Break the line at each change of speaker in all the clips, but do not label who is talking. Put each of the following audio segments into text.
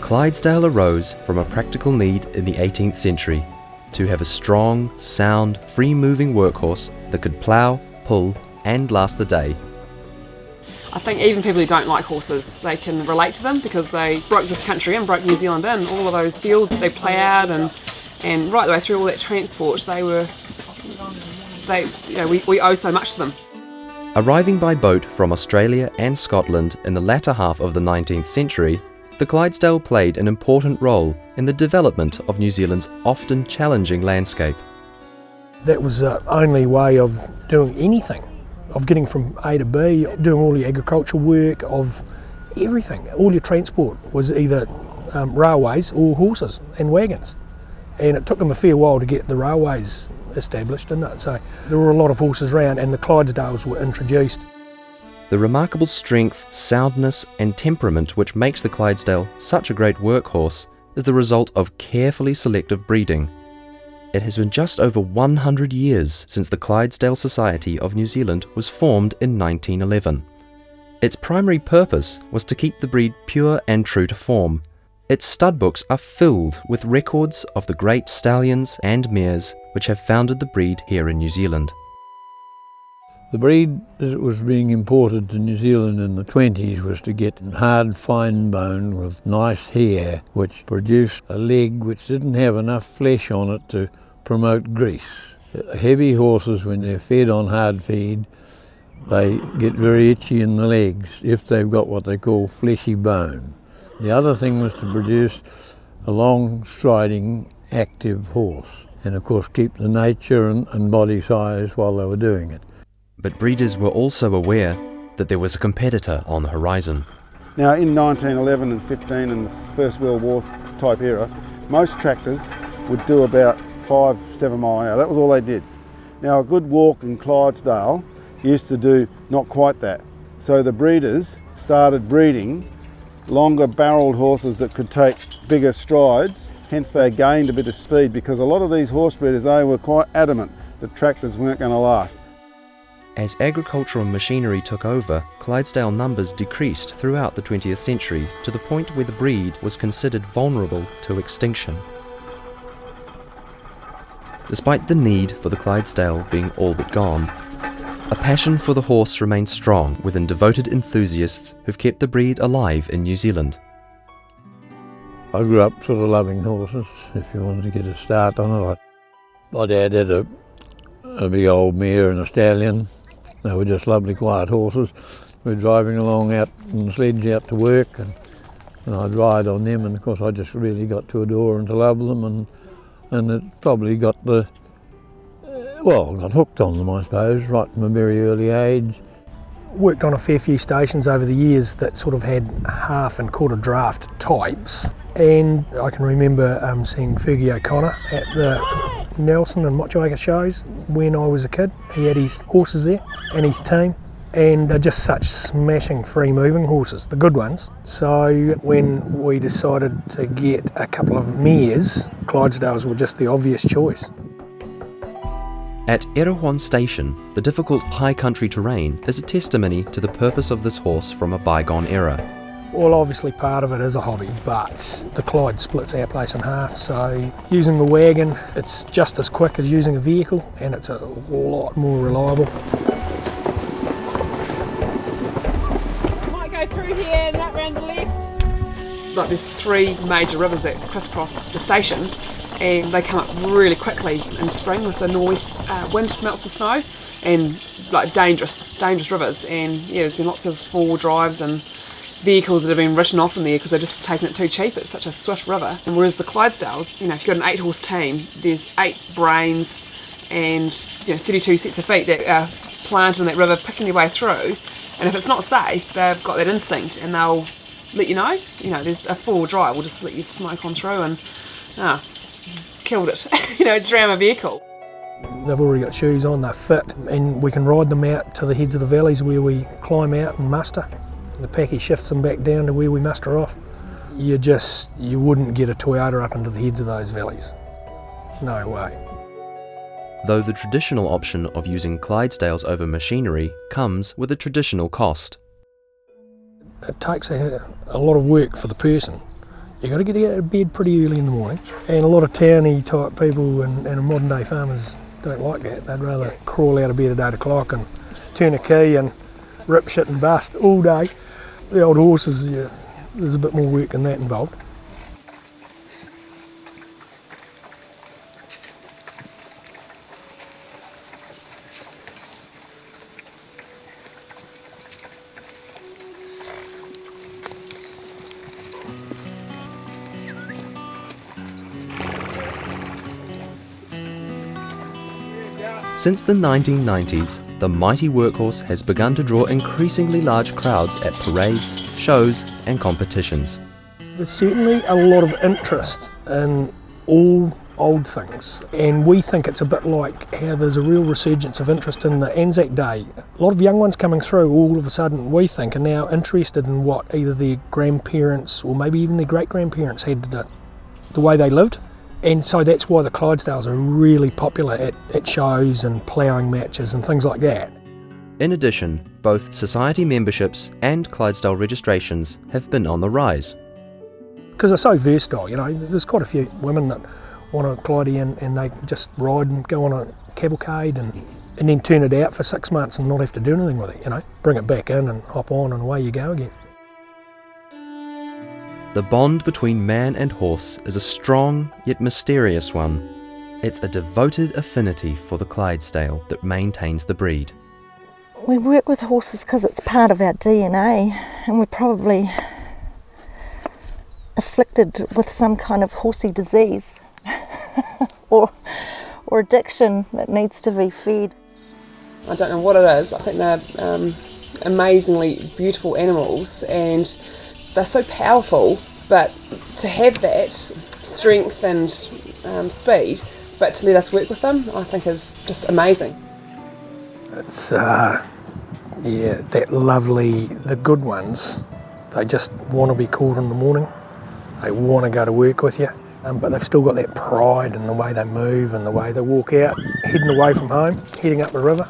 Clydesdale arose from a practical need in the 18th century to have a strong, sound, free-moving workhorse that could plough, pull and last the day.
I think even people who don't like horses, they can relate to them because they broke this country and broke New Zealand in. All of those fields they ploughed and right the way through all that transport, we owe so much to them.
Arriving by boat from Australia and Scotland in the latter half of the 19th century, the Clydesdale played an important role in the development of New Zealand's often challenging landscape.
That was the only way of doing anything, of getting from A to B, doing all your agricultural work, of everything. All your transport was either railways or horses and wagons. And it took them a fair while to get the railways established, didn't it? So there were a lot of horses around and the Clydesdales were introduced.
The remarkable strength, soundness and temperament which makes the Clydesdale such a great workhorse is the result of carefully selective breeding. It has been just over 100 years since the Clydesdale Society of New Zealand was formed in 1911. Its primary purpose was to keep the breed pure and true to form. Its stud books are filled with records of the great stallions and mares which have founded the breed here in New Zealand.
The breed that was being imported to New Zealand in the 20s was to get hard, fine bone with nice hair, which produced a leg which didn't have enough flesh on it to promote grease. Heavy horses, when they're fed on hard feed, they get very itchy in the legs if they've got what they call fleshy bone. The other thing was to produce a long, striding, active horse, and of course keep the nature and body size while they were doing it.
But breeders were also aware that there was a competitor on the horizon.
Now in 1911 and 15 in the First World War type era, most tractors would do about 5-7 mile an hour. That was all they did. Now a good walk in Clydesdale used to do not quite that. So the breeders started breeding longer barreled horses that could take bigger strides, hence they gained a bit of speed because a lot of these horse breeders, they were quite adamant that tractors weren't going to last.
As agricultural machinery took over, Clydesdale numbers decreased throughout the 20th century to the point where the breed was considered vulnerable to extinction. Despite the need for the Clydesdale being all but gone, a passion for the horse remains strong within devoted enthusiasts who've kept the breed alive in New Zealand.
I grew up sort of loving horses, if you wanted to get a start on it. My dad had a big old mare and a stallion. They were just lovely quiet horses. We were driving along out in the sledge out to work and I'd ride on them, and of course I just really got to adore and to love them, and it probably got got hooked on them, I suppose, right from a very early age.
Worked on a fair few stations over the years that sort of had half and quarter draft types, and I can remember seeing Fergus O'Connor at the Nelson and Motueka shows when I was a kid. He had his horses there and his team, and they're just such smashing free moving horses, the good ones. So when we decided to get a couple of mares, Clydesdales were just the obvious choice.
At Erewhon Station, the difficult high country terrain is a testimony to the purpose of this horse from a bygone era.
Well, obviously part of it is a hobby, but the Clyde splits our place in half, so using the wagon, it's just as quick as using a vehicle, and it's a lot more reliable.
Might go through here and that round the left. Like there's 3 major rivers that crisscross the station, and they come up really quickly in spring with the north wind melts the snow, and like dangerous rivers. And yeah, there's been lots of 4 drives and vehicles that have been written off in there because they're just taking it too cheap. It's such a swift river. And whereas the Clydesdales, if you've got an 8-horse team, there's 8 brains and 32 sets of feet that are planted in that river picking their way through. And if it's not safe, they've got that instinct and they'll let you know. There's a 4-wheel drive, we'll just let you smoke on through and killed it. Drown a vehicle.
They've already got shoes on, they're fit, and we can ride them out to the heads of the valleys where we climb out and muster. The packy shifts them back down to where we muster off. You wouldn't get a Toyota up into the heads of those valleys. No way.
Though the traditional option of using Clydesdales over machinery comes with a traditional cost.
It takes a lot of work for the person. You've got to get out of bed pretty early in the morning, and a lot of towny type people and modern day farmers don't like that. They'd rather crawl out of bed at 8 o'clock and turn a key and rip shit and bust all day. The old horses, there's a bit more work than that involved.
Since the 1990s, the mighty workhorse has begun to draw increasingly large crowds at parades, shows and competitions.
There's certainly a lot of interest in all old things, and we think it's a bit like how there's a real resurgence of interest in the Anzac Day. A lot of young ones coming through all of a sudden, we think, are now interested in what either their grandparents or maybe even their great-grandparents had to do, the way they lived. And so that's why the Clydesdales are really popular at shows and ploughing matches and things like that.
In addition, both society memberships and Clydesdale registrations have been on the rise.
Because they're so versatile, there's quite a few women that want a Clydie and they just ride and go on a cavalcade and then turn it out for 6 months and not have to do anything with it, Bring it back in and hop on and away you go again.
The bond between man and horse is a strong yet mysterious one. It's a devoted affinity for the Clydesdale that maintains the breed.
We work with horses because it's part of our DNA, and we're probably afflicted with some kind of horsey disease or addiction that needs to be fed.
I don't know what it is. I think they're amazingly beautiful animals, and they're so powerful, but to have that strength and speed, but to let us work with them, I think is just amazing.
It's, that lovely, the good ones, they just want to be caught in the morning. They want to go to work with you, but they've still got that pride in the way they move and the way they walk out, heading away from home, heading up the river.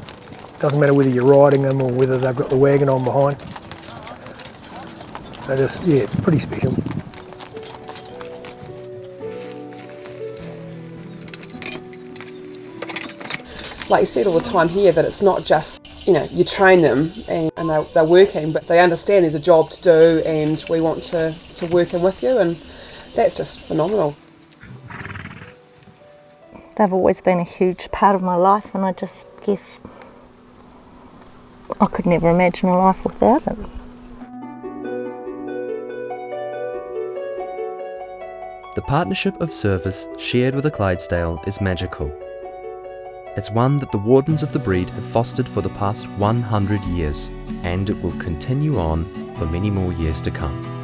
Doesn't matter whether you're riding them or whether they've got the wagon on behind. They're just, pretty special.
Like you said all the time here, that it's not just, you train them and they're working, but they understand there's a job to do and we want to work in with you, and that's just phenomenal.
They've always been a huge part of my life, and I just guess I could never imagine a life without it.
The partnership of service shared with the Clydesdale is magical. It's one that the wardens of the breed have fostered for the past 100 years, and it will continue on for many more years to come.